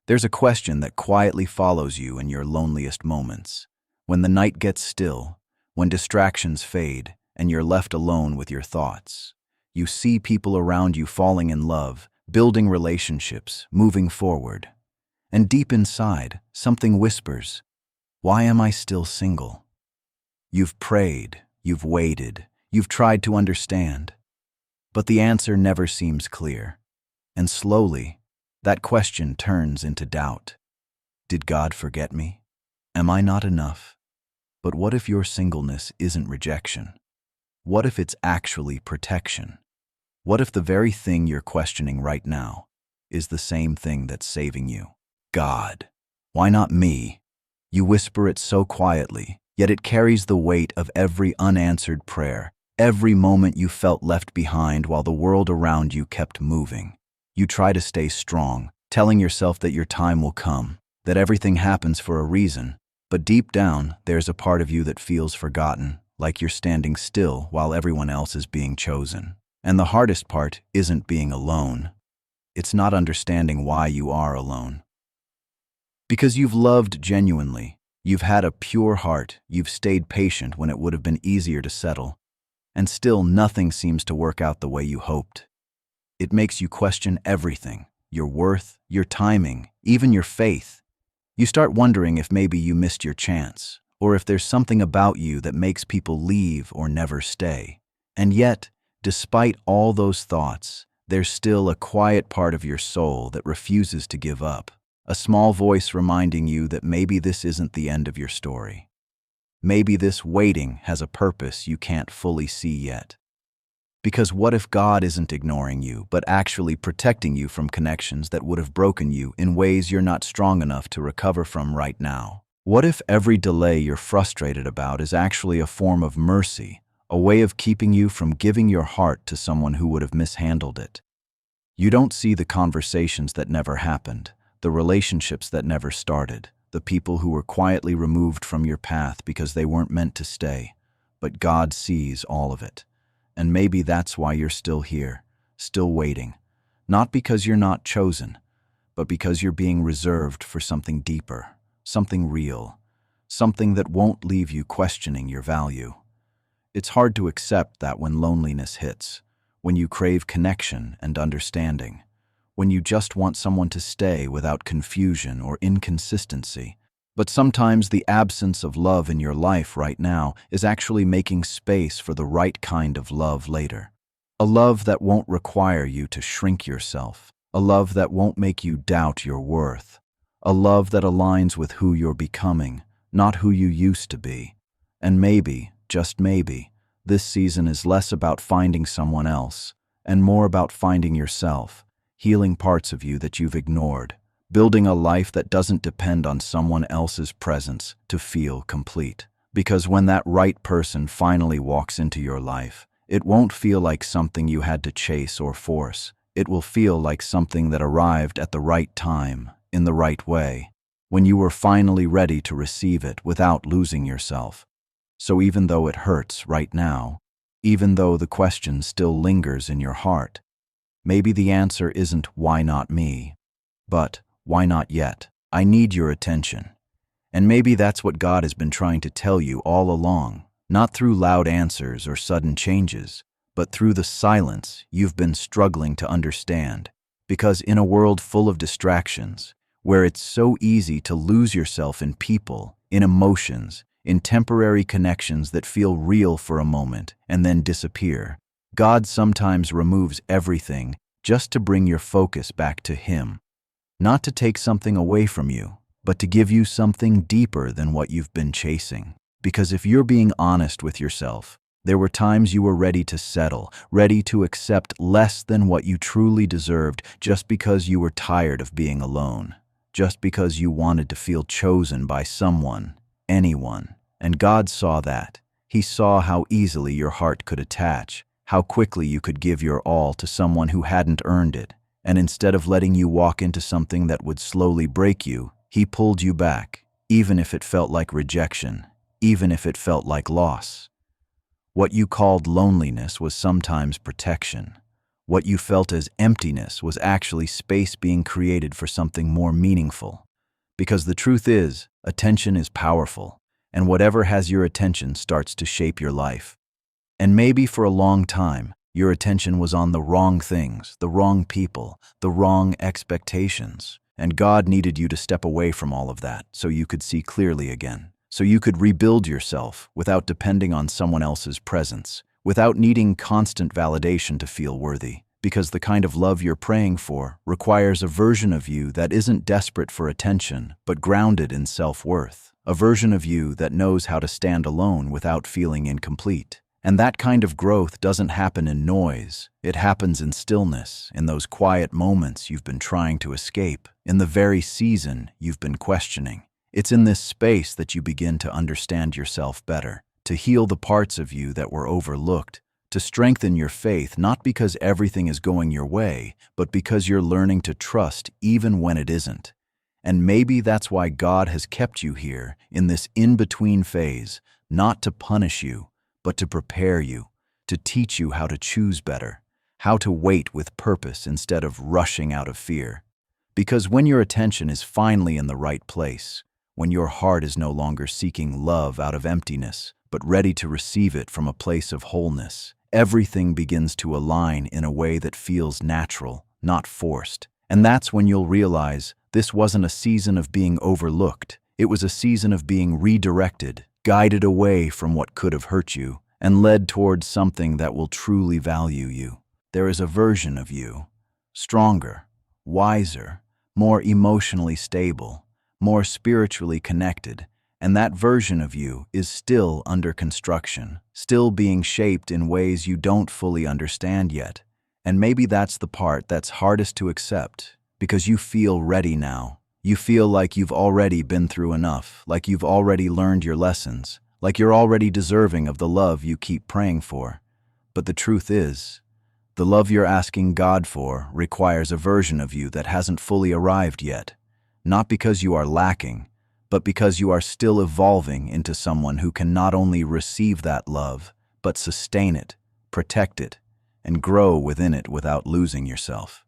There's a question that quietly follows you in your loneliest moments. When the night gets still, when distractions fade, and you're left alone with your thoughts. You see people around you falling in love, building relationships, moving forward. And deep inside, something whispers, "Why am I still single?" You've prayed, you've waited, you've tried to understand. But the answer never seems clear. And slowly, that question turns into doubt. Did God forget me? Am I not enough? But what if your singleness isn't rejection? What if it's actually protection? What if the very thing you're questioning right now is the same thing that's saving you? God. Why not me? You whisper it so quietly, yet it carries the weight of every unanswered prayer, every moment you felt left behind while the world around you kept moving. You try to stay strong, telling yourself that your time will come, that everything happens for a reason, but deep down, there's a part of you that feels forgotten, like you're standing still while everyone else is being chosen. And the hardest part isn't being alone. It's not understanding why you are alone. Because you've loved genuinely, you've had a pure heart, you've stayed patient when it would have been easier to settle, and still nothing seems to work out the way you hoped. It makes you question everything, your worth, your timing, even your faith. You start wondering if maybe you missed your chance, or if there's something about you that makes people leave or never stay. And yet, despite all those thoughts, there's still a quiet part of your soul that refuses to give up, a small voice reminding you that maybe this isn't the end of your story. Maybe this waiting has a purpose you can't fully see yet. Because what if God isn't ignoring you, but actually protecting you from connections that would have broken you in ways you're not strong enough to recover from right now? What if every delay you're frustrated about is actually a form of mercy, a way of keeping you from giving your heart to someone who would have mishandled it? You don't see the conversations that never happened, the relationships that never started, the people who were quietly removed from your path because they weren't meant to stay. But God sees all of it. And maybe that's why you're still here, still waiting. Not because you're not chosen, but because you're being reserved for something deeper, something real, something that won't leave you questioning your value. It's hard to accept that when loneliness hits, when you crave connection and understanding, when you just want someone to stay without confusion or inconsistency. But sometimes the absence of love in your life right now is actually making space for the right kind of love later. A love that won't require you to shrink yourself. A love that won't make you doubt your worth. A love that aligns with who you're becoming, not who you used to be. And maybe, just maybe, this season is less about finding someone else and more about finding yourself, healing parts of you that you've ignored. Building a life that doesn't depend on someone else's presence to feel complete. Because when that right person finally walks into your life, it won't feel like something you had to chase or force. It will feel like something that arrived at the right time, in the right way, when you were finally ready to receive it without losing yourself. So even though it hurts right now, even though the question still lingers in your heart, maybe the answer isn't "why not me?" but "why not yet? I need your attention." And maybe that's what God has been trying to tell you all along, not through loud answers or sudden changes, but through the silence you've been struggling to understand. Because in a world full of distractions, where it's so easy to lose yourself in people, in emotions, in temporary connections that feel real for a moment and then disappear, God sometimes removes everything just to bring your focus back to Him. Not to take something away from you, but to give you something deeper than what you've been chasing. Because if you're being honest with yourself, there were times you were ready to settle, ready to accept less than what you truly deserved just because you were tired of being alone, just because you wanted to feel chosen by someone, anyone. And God saw that. He saw how easily your heart could attach, how quickly you could give your all to someone who hadn't earned it. And instead of letting you walk into something that would slowly break you, He pulled you back, even if it felt like rejection, even if it felt like loss. What you called loneliness was sometimes protection. What you felt as emptiness was actually space being created for something more meaningful. Because the truth is, attention is powerful, and whatever has your attention starts to shape your life. And maybe for a long time, your attention was on the wrong things, the wrong people, the wrong expectations. And God needed you to step away from all of that so you could see clearly again, so you could rebuild yourself without depending on someone else's presence, without needing constant validation to feel worthy. Because the kind of love you're praying for requires a version of you that isn't desperate for attention, but grounded in self-worth. A version of you that knows how to stand alone without feeling incomplete. And that kind of growth doesn't happen in noise. It happens in stillness, in those quiet moments you've been trying to escape, in the very season you've been questioning. It's in this space that you begin to understand yourself better, to heal the parts of you that were overlooked, to strengthen your faith not because everything is going your way, but because you're learning to trust even when it isn't. And maybe that's why God has kept you here in this in-between phase, not to punish you, but to prepare you, to teach you how to choose better, how to wait with purpose instead of rushing out of fear. Because when your attention is finally in the right place, when your heart is no longer seeking love out of emptiness, but ready to receive it from a place of wholeness, everything begins to align in a way that feels natural, not forced. And that's when you'll realize this wasn't a season of being overlooked. It was a season of being redirected, guided away from what could have hurt you, and led towards something that will truly value you. There is a version of you, stronger, wiser, more emotionally stable, more spiritually connected, and that version of you is still under construction, still being shaped in ways you don't fully understand yet. And maybe that's the part that's hardest to accept, because you feel ready now. You feel like you've already been through enough, like you've already learned your lessons, like you're already deserving of the love you keep praying for. But the truth is, the love you're asking God for requires a version of you that hasn't fully arrived yet. Not because you are lacking, but because you are still evolving into someone who can not only receive that love, but sustain it, protect it, and grow within it without losing yourself.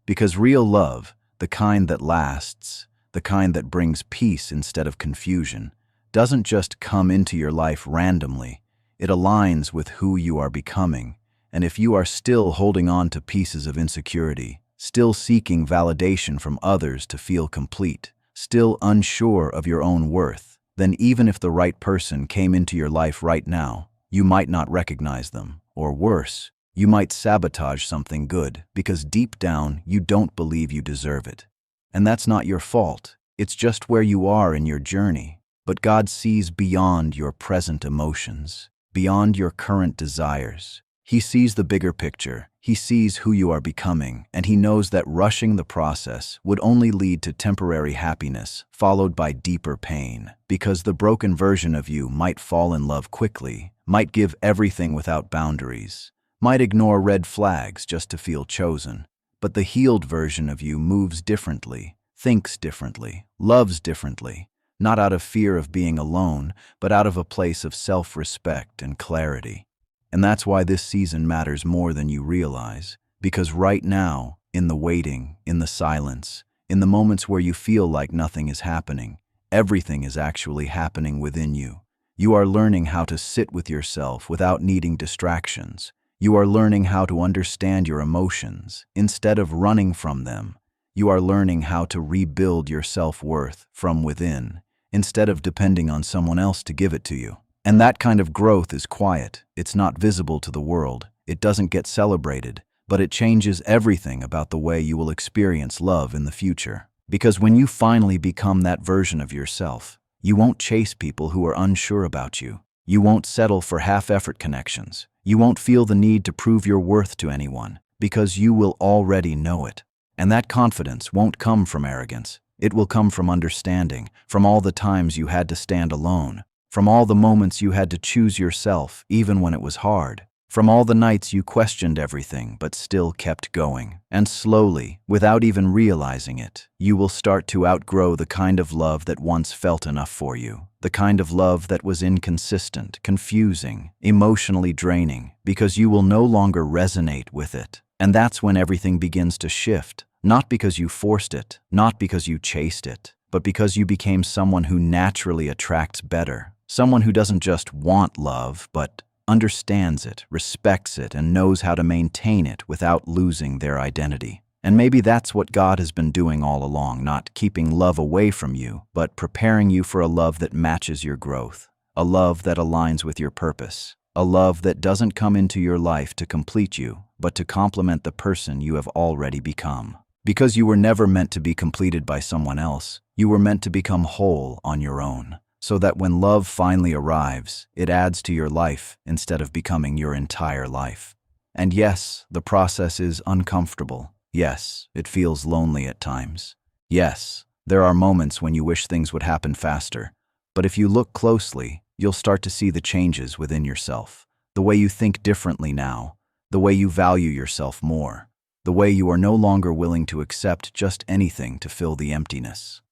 Because real love, the kind that lasts, the kind that brings peace instead of confusion, doesn't just come into your life randomly. It aligns with who you are becoming. And if you are still holding on to pieces of insecurity, still seeking validation from others to feel complete, still unsure of your own worth, then even if the right person came into your life right now, you might not recognize them. Or worse, you might sabotage something good because deep down you don't believe you deserve it. And that's not your fault. It's just where you are in your journey. But God sees beyond your present emotions, beyond your current desires. He sees the bigger picture. He sees who you are becoming, and He knows that rushing the process would only lead to temporary happiness, followed by deeper pain. Because the broken version of you might fall in love quickly, might give everything without boundaries, might ignore red flags just to feel chosen. But the healed version of you moves differently, thinks differently, loves differently, not out of fear of being alone, but out of a place of self-respect and clarity. And that's why this season matters more than you realize, because right now, in the waiting, in the silence, in the moments where you feel like nothing is happening, everything is actually happening within you. You are learning how to sit with yourself without needing distractions. You are learning how to understand your emotions instead of running from them. You are learning how to rebuild your self-worth from within instead of depending on someone else to give it to you. And that kind of growth is quiet. It's not visible to the world. It doesn't get celebrated, but it changes everything about the way you will experience love in the future. Because when you finally become that version of yourself, you won't chase people who are unsure about you. You won't settle for half-effort connections. You won't feel the need to prove your worth to anyone, because you will already know it. And that confidence won't come from arrogance. It will come from understanding, from all the times you had to stand alone, from all the moments you had to choose yourself even when it was hard, from all the nights you questioned everything but still kept going. And slowly, without even realizing it, you will start to outgrow the kind of love that once felt enough for you, the kind of love that was inconsistent, confusing, emotionally draining, because you will no longer resonate with it. And that's when everything begins to shift, not because you forced it, not because you chased it, but because you became someone who naturally attracts better, someone who doesn't just want love, but understands it, respects it, and knows how to maintain it without losing their identity. And maybe that's what God has been doing all along, not keeping love away from you, but preparing you for a love that matches your growth, a love that aligns with your purpose, a love that doesn't come into your life to complete you, but to complement the person you have already become. Because you were never meant to be completed by someone else, you were meant to become whole on your own, so that when love finally arrives, it adds to your life instead of becoming your entire life. And yes, the process is uncomfortable. Yes, it feels lonely at times. Yes, there are moments when you wish things would happen faster. But if you look closely, you'll start to see the changes within yourself, the way you think differently now, the way you value yourself more, the way you are no longer willing to accept just anything to fill the emptiness.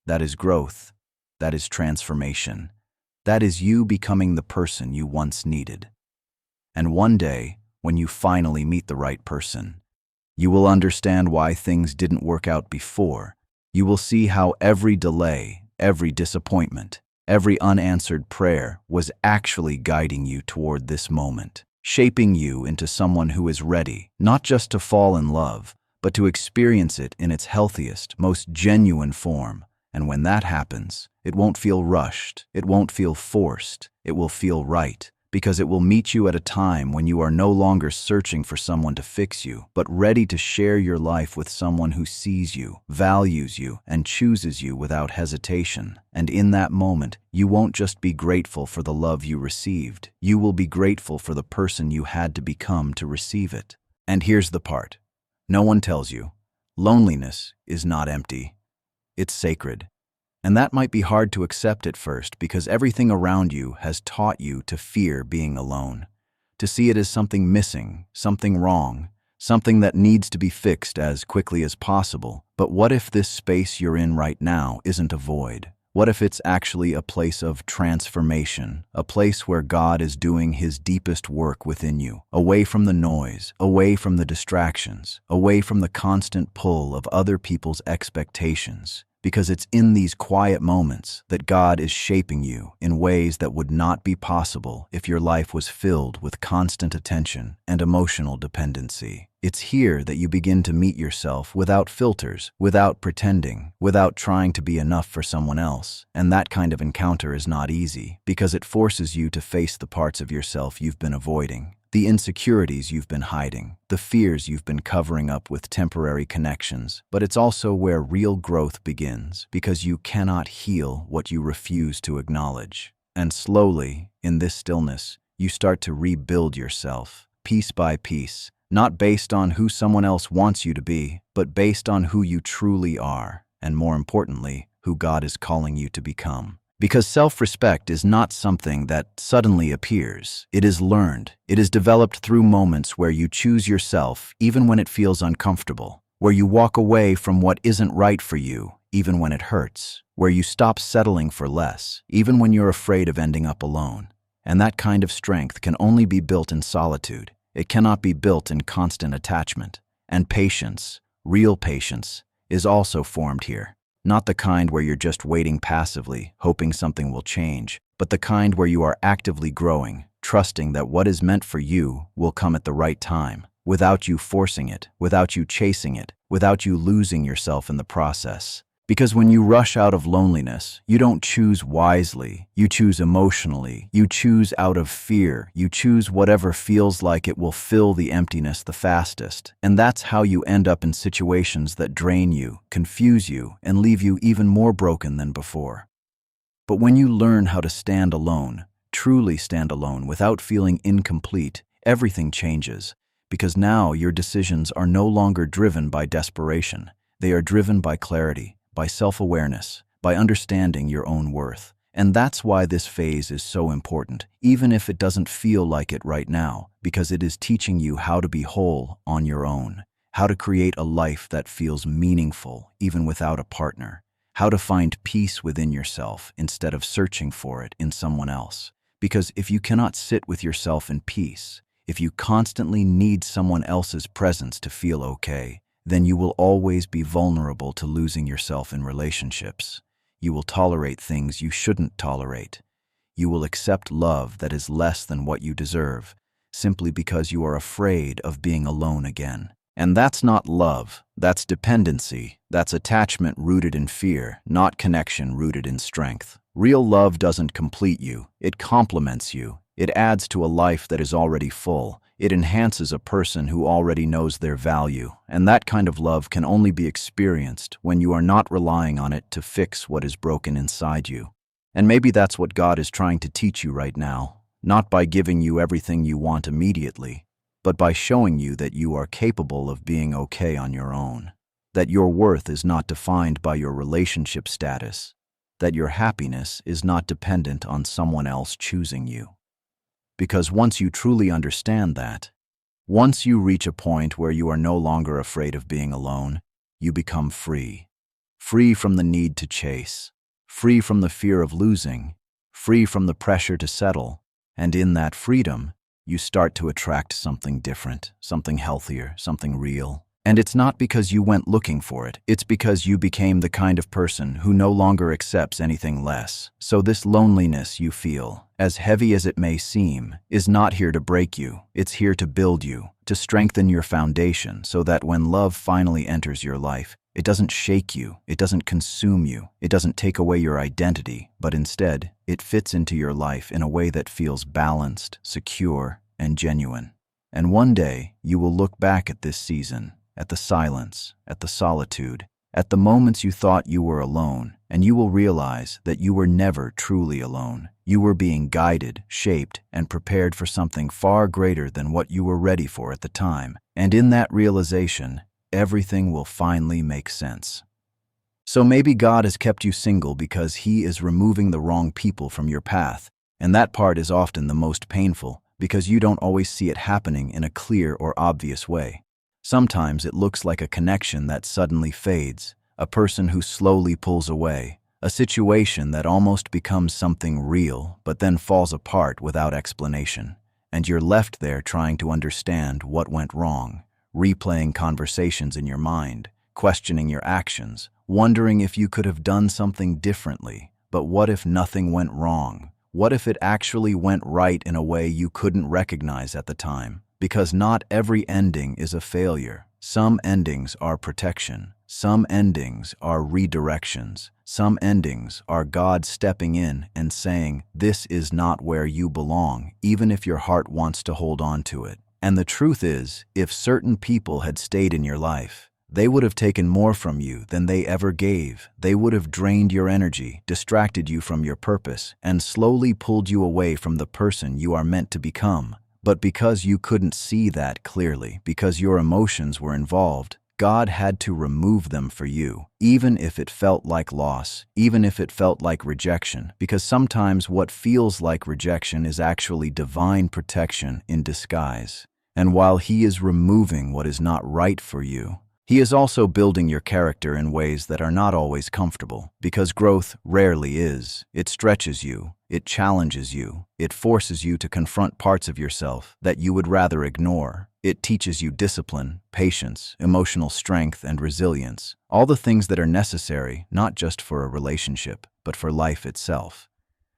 That is growth. That is transformation. That is you becoming the person you once needed. And one day, when you finally meet the right person, you will understand why things didn't work out before. You will see how every delay, every disappointment, every unanswered prayer was actually guiding you toward this moment, shaping you into someone who is ready, not just to fall in love, but to experience it in its healthiest, most genuine form. And when that happens, it won't feel rushed, it won't feel forced, it will feel right, because it will meet you at a time when you are no longer searching for someone to fix you, but ready to share your life with someone who sees you, values you, and chooses you without hesitation. And in that moment, you won't just be grateful for the love you received, you will be grateful for the person you had to become to receive it. And here's the part. No one tells you. Loneliness is not empty. It's sacred. And that might be hard to accept at first because everything around you has taught you to fear being alone, to see it as something missing, something wrong, something that needs to be fixed as quickly as possible. But what if this space you're in right now isn't a void? What if it's actually a place of transformation, a place where God is doing His deepest work within you, away from the noise, away from the distractions, away from the constant pull of other people's expectations? Because it's in these quiet moments that God is shaping you in ways that would not be possible if your life was filled with constant attention and emotional dependency. It's here that you begin to meet yourself without filters, without pretending, without trying to be enough for someone else. And that kind of encounter is not easy, because it forces you to face the parts of yourself you've been avoiding, the insecurities you've been hiding, the fears you've been covering up with temporary connections. But it's also where real growth begins, because you cannot heal what you refuse to acknowledge. And slowly, in this stillness, you start to rebuild yourself, piece by piece, not based on who someone else wants you to be, but based on who you truly are, and more importantly, who God is calling you to become. Because self-respect is not something that suddenly appears. It is learned. It is developed through moments where you choose yourself even when it feels uncomfortable, where you walk away from what isn't right for you even when it hurts, where you stop settling for less even when you're afraid of ending up alone. And that kind of strength can only be built in solitude. It cannot be built in constant attachment. And patience, real patience, is also formed here. Not the kind where you're just waiting passively, hoping something will change, but the kind where you are actively growing, trusting that what is meant for you will come at the right time, without you forcing it, without you chasing it, without you losing yourself in the process. Because when you rush out of loneliness, you don't choose wisely, you choose emotionally, you choose out of fear, you choose whatever feels like it will fill the emptiness the fastest. And that's how you end up in situations that drain you, confuse you, and leave you even more broken than before. But when you learn how to stand alone, truly stand alone without feeling incomplete, everything changes. Because now your decisions are no longer driven by desperation. They are driven by clarity, by self-awareness, by understanding your own worth. And that's why this phase is so important, even if it doesn't feel like it right now, because it is teaching you how to be whole on your own, how to create a life that feels meaningful even without a partner, how to find peace within yourself instead of searching for it in someone else. Because if you cannot sit with yourself in peace, if you constantly need someone else's presence to feel okay, then you will always be vulnerable to losing yourself in relationships. You will tolerate things you shouldn't tolerate. You will accept love that is less than what you deserve, simply because you are afraid of being alone again. And that's not love, that's dependency, that's attachment rooted in fear, not connection rooted in strength. Real love doesn't complete you, it complements you. It adds to a life that is already full. It enhances a person who already knows their value, and that kind of love can only be experienced when you are not relying on it to fix what is broken inside you. And maybe that's what God is trying to teach you right now, not by giving you everything you want immediately, but by showing you that you are capable of being okay on your own, that your worth is not defined by your relationship status, that your happiness is not dependent on someone else choosing you. Because once you truly understand that, once you reach a point where you are no longer afraid of being alone, you become free. Free from the need to chase, free from the fear of losing, free from the pressure to settle, and in that freedom, you start to attract something different, something healthier, something real. And it's not because you went looking for it, it's because you became the kind of person who no longer accepts anything less. So this loneliness you feel, as heavy as it may seem, is not here to break you. It's here to build you, to strengthen your foundation so that when love finally enters your life, it doesn't shake you, it doesn't consume you, it doesn't take away your identity, but instead, it fits into your life in a way that feels balanced, secure, and genuine. And one day, you will look back at this season, at the silence, at the solitude, at the moments you thought you were alone, and you will realize that you were never truly alone. You were being guided, shaped, and prepared for something far greater than what you were ready for at the time. And in that realization, everything will finally make sense. So maybe God has kept you single because He is removing the wrong people from your path, and that part is often the most painful because you don't always see it happening in a clear or obvious way. Sometimes it looks like a connection that suddenly fades, a person who slowly pulls away, a situation that almost becomes something real but then falls apart without explanation, and you're left there trying to understand what went wrong, replaying conversations in your mind, questioning your actions, wondering if you could have done something differently. But what if nothing went wrong? What if it actually went right in a way you couldn't recognize at the time? Because not every ending is a failure. Some endings are protection. Some endings are redirections. Some endings are God stepping in and saying, "This is not where you belong," even if your heart wants to hold on to it. And the truth is, if certain people had stayed in your life, they would have taken more from you than they ever gave. They would have drained your energy, distracted you from your purpose, and slowly pulled you away from the person you are meant to become. But because you couldn't see that clearly, because your emotions were involved, God had to remove them for you, even if it felt like loss, even if it felt like rejection, because sometimes what feels like rejection is actually divine protection in disguise. And while He is removing what is not right for you, He is also building your character in ways that are not always comfortable, because growth rarely is. It stretches you, it challenges you, it forces you to confront parts of yourself that you would rather ignore. It teaches you discipline, patience, emotional strength, and resilience, all the things that are necessary not just for a relationship, but for life itself.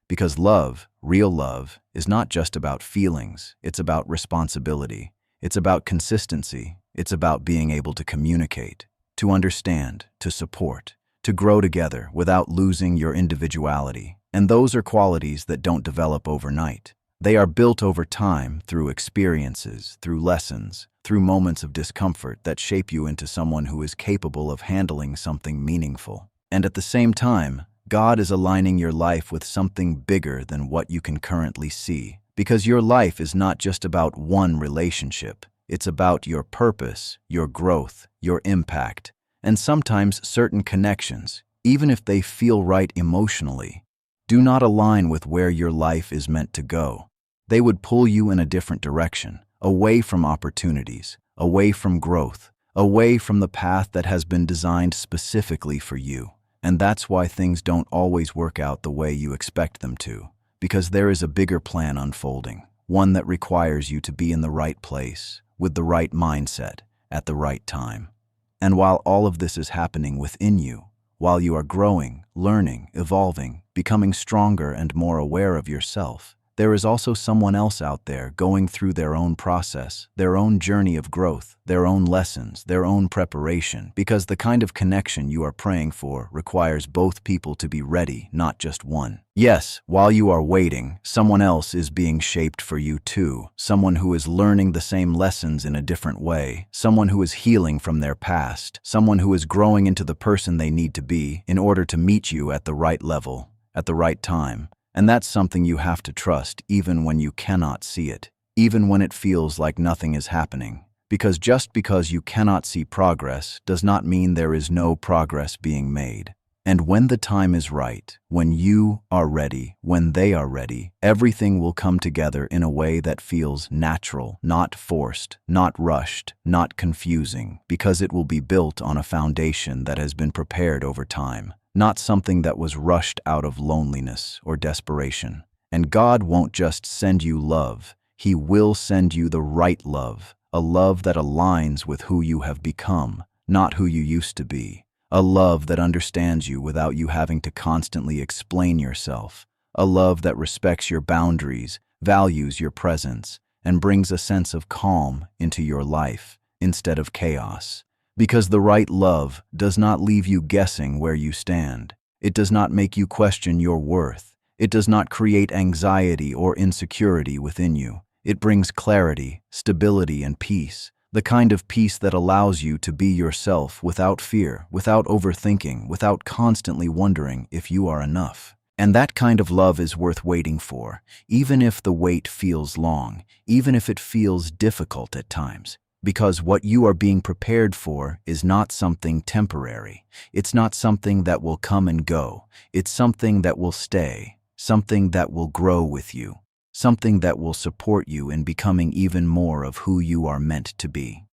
Because love, real love, is not just about feelings, it's about responsibility. It's about consistency. It's about being able to communicate, to understand, to support, to grow together without losing your individuality. And those are qualities that don't develop overnight. They are built over time through experiences, through lessons, through moments of discomfort that shape you into someone who is capable of handling something meaningful. And at the same time, God is aligning your life with something bigger than what you can currently see. Because your life is not just about one relationship. It's about your purpose, your growth, your impact, and sometimes certain connections, even if they feel right emotionally, do not align with where your life is meant to go. They would pull you in a different direction, away from opportunities, away from growth, away from the path that has been designed specifically for you. And that's why things don't always work out the way you expect them to, because there is a bigger plan unfolding. one that requires you to be in the right place, with the right mindset, at the right time. And while all of this is happening within you, while you are growing, learning, evolving, becoming stronger and more aware of yourself, there is also someone else out there going through their own process, their own journey of growth, their own lessons, their own preparation, because the kind of connection you are praying for requires both people to be ready, not just one. Yes, while you are waiting, someone else is being shaped for you too, someone who is learning the same lessons in a different way, someone who is healing from their past, someone who is growing into the person they need to be in order to meet you at the right level, at the right time. And that's something you have to trust even when you cannot see it, even when it feels like nothing is happening. Because just because you cannot see progress does not mean there is no progress being made. And when the time is right, when you are ready, when they are ready, everything will come together in a way that feels natural, not forced, not rushed, not confusing, because it will be built on a foundation that has been prepared over time. Not something that was rushed out of loneliness or desperation. And God won't just send you love, He will send you the right love, a love that aligns with who you have become, not who you used to be. A love that understands you without you having to constantly explain yourself. A love that respects your boundaries, values your presence, and brings a sense of calm into your life instead of chaos. Because the right love does not leave you guessing where you stand. It does not make you question your worth. It does not create anxiety or insecurity within you. It brings clarity, stability, and peace. The kind of peace that allows you to be yourself without fear, without overthinking, without constantly wondering if you are enough. And that kind of love is worth waiting for, even if the wait feels long, even if it feels difficult at times. Because what you are being prepared for is not something temporary. It's not something that will come and go. It's something that will stay, something that will grow with you, something that will support you in becoming even more of who you are meant to be.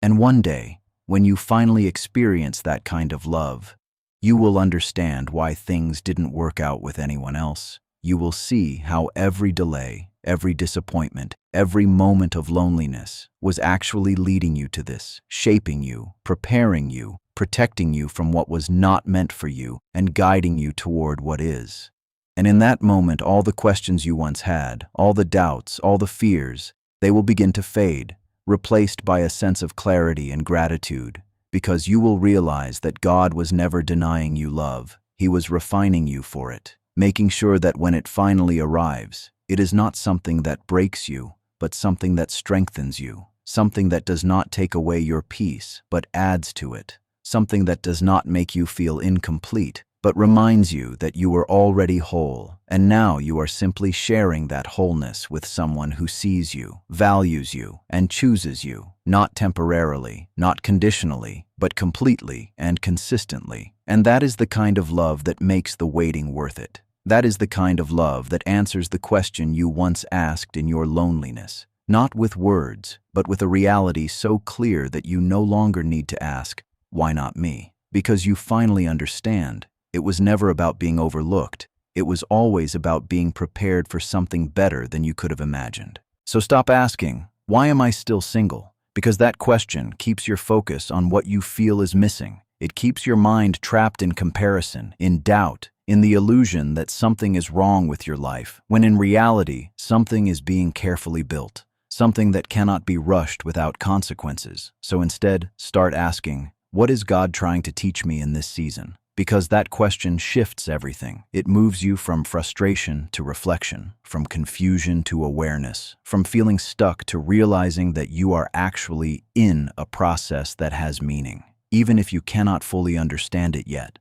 And one day, when you finally experience that kind of love, you will understand why things didn't work out with anyone else. You will see how every delay, every disappointment, every moment of loneliness was actually leading you to this, shaping you, preparing you, protecting you from what was not meant for you, and guiding you toward what is. And in that moment, all the questions you once had, all the doubts, all the fears, they will begin to fade, replaced by a sense of clarity and gratitude, because you will realize that God was never denying you love. He was refining you for it, making sure that when it finally arrives, it is not something that breaks you, but something that strengthens you, something that does not take away your peace, but adds to it, something that does not make you feel incomplete, but reminds you that you were already whole, and now you are simply sharing that wholeness with someone who sees you, values you, and chooses you, not temporarily, not conditionally, but completely and consistently. And that is the kind of love that makes the waiting worth it. That is the kind of love that answers the question you once asked in your loneliness, not with words, but with a reality so clear that you no longer need to ask, "Why not me?" Because you finally understand. It was never about being overlooked. It was always about being prepared for something better than you could have imagined. So stop asking, "Why am I still single?" Because that question keeps your focus on what you feel is missing. It keeps your mind trapped in comparison, in doubt, in the illusion that something is wrong with your life, when in reality, something is being carefully built, something that cannot be rushed without consequences. So instead, start asking, what is God trying to teach me in this season? Because that question shifts everything. It moves you from frustration to reflection, from confusion to awareness, from feeling stuck to realizing that you are actually in a process that has meaning, even if you cannot fully understand it yet.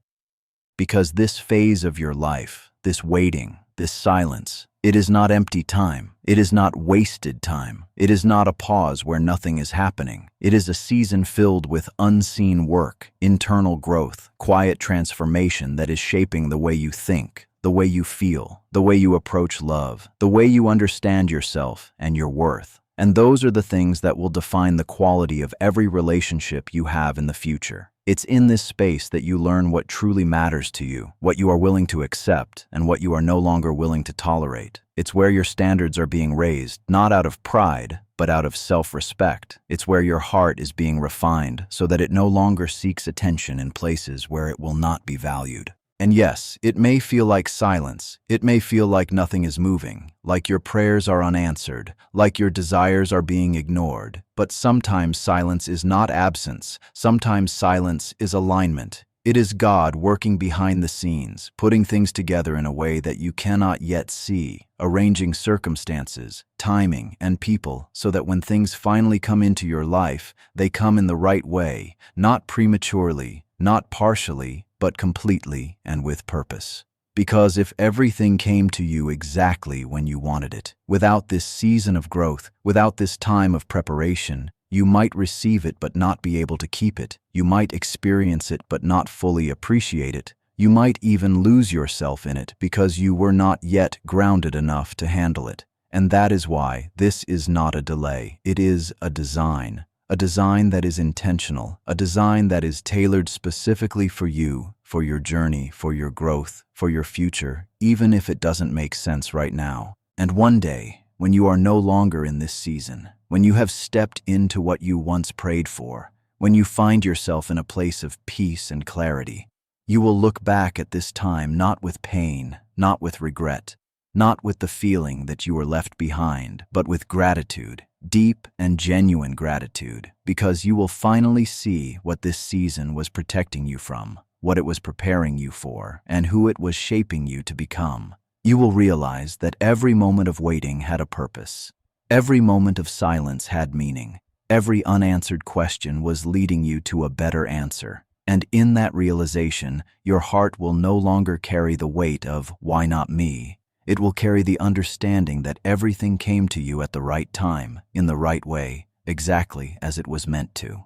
Because this phase of your life, this waiting, this silence, it is not empty time. It is not wasted time. It is not a pause where nothing is happening. It is a season filled with unseen work, internal growth, quiet transformation that is shaping the way you think, the way you feel, the way you approach love, the way you understand yourself and your worth. And those are the things that will define the quality of every relationship you have in the future. It's in this space that you learn what truly matters to you, what you are willing to accept, and what you are no longer willing to tolerate. It's where your standards are being raised, not out of pride, but out of self-respect. It's where your heart is being refined so that it no longer seeks attention in places where it will not be valued. And yes, it may feel like silence. It may feel like nothing is moving, like your prayers are unanswered, like your desires are being ignored. But sometimes silence is not absence. Sometimes silence is alignment. It is God working behind the scenes, putting things together in a way that you cannot yet see, arranging circumstances, timing, and people so that when things finally come into your life, they come in the right way, not prematurely, not partially, but completely and with purpose. Because if everything came to you exactly when you wanted it, without this season of growth, without this time of preparation, you might receive it but not be able to keep it. You might experience it but not fully appreciate it. You might even lose yourself in it because you were not yet grounded enough to handle it. And that is why this is not a delay. It is a design. A design that is intentional, a design that is tailored specifically for you, for your journey, for your growth, for your future, even if it doesn't make sense right now. And one day, when you are no longer in this season, when you have stepped into what you once prayed for, when you find yourself in a place of peace and clarity, you will look back at this time not with pain, not with regret, not with the feeling that you were left behind, but with gratitude. Deep and genuine gratitude, because you will finally see what this season was protecting you from, what it was preparing you for, and who it was shaping you to become. You will realize that every moment of waiting had a purpose. Every moment of silence had meaning. Every unanswered question was leading you to a better answer. And in that realization, your heart will no longer carry the weight of, "Why not me?" It will carry the understanding that everything came to you at the right time, in the right way, exactly as it was meant to.